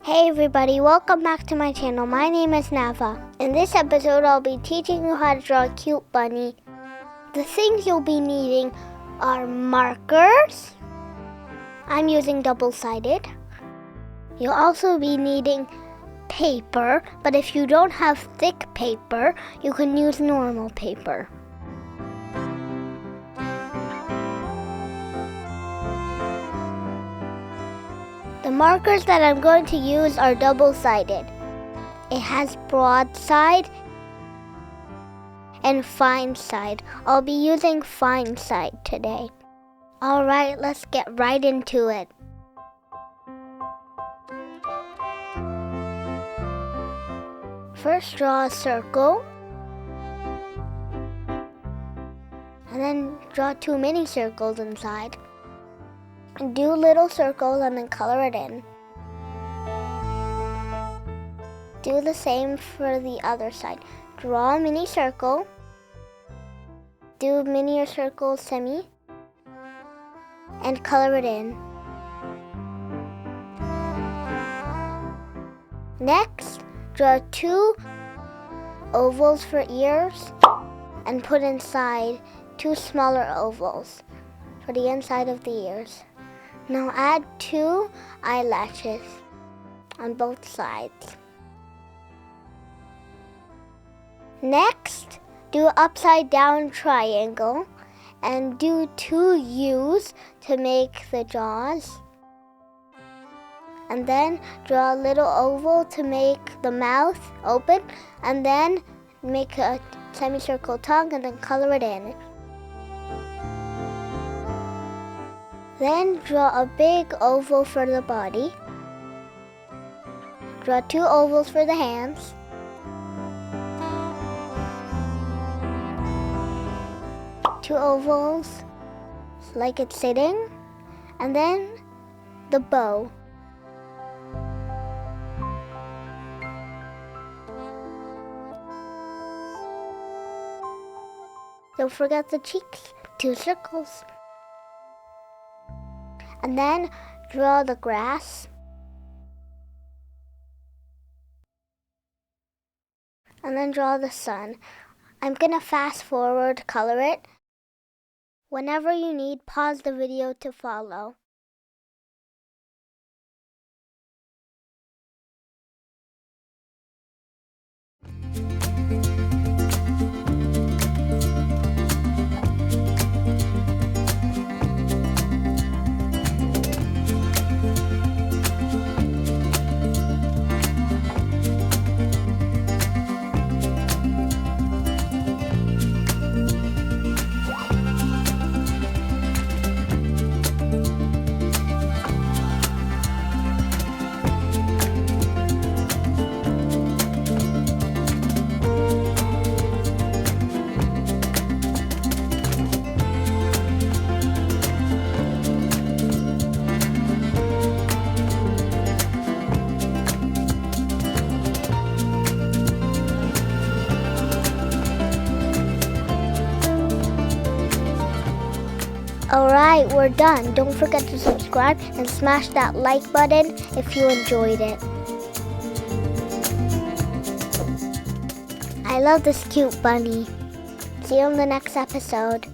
Hey everybody, welcome back to my channel. My name is Nava. In this episode, I'll be teaching you how to draw a cute bunny. The things you'll be needing are markers. I'm using double-sided. You'll also be needing paper, but if you don't have thick paper, you can use normal paper. The markers that I'm going to use are double-sided. It has broad side and fine side. I'll be using fine side today. Alright, let's get right into it. First, draw a circle. And then draw 2 mini circles inside. And do little circles and then color it in. Do the same for the other side. Draw a mini circle. Do mini circle semi. And color it in. Next, draw 2 ovals for ears and put inside 2 smaller ovals for the inside of the ears. Now add 2 eyelashes on both sides. Next, do an upside down triangle and do 2 U's to make the jaws. And then draw a little oval to make the mouth open, and then make a semicircle tongue and then color it in. Then draw a big oval for the body. Draw 2 ovals for the hands. Two ovals like it's sitting. And then the bow. Don't forget the cheeks, 2 circles. And then draw the grass. And then draw the sun. I'm gonna fast forward, color it. Whenever you need, pause the video to follow. Alright, we're done. Don't forget to subscribe and smash that like button if you enjoyed it. I love this cute bunny. See you in the next episode.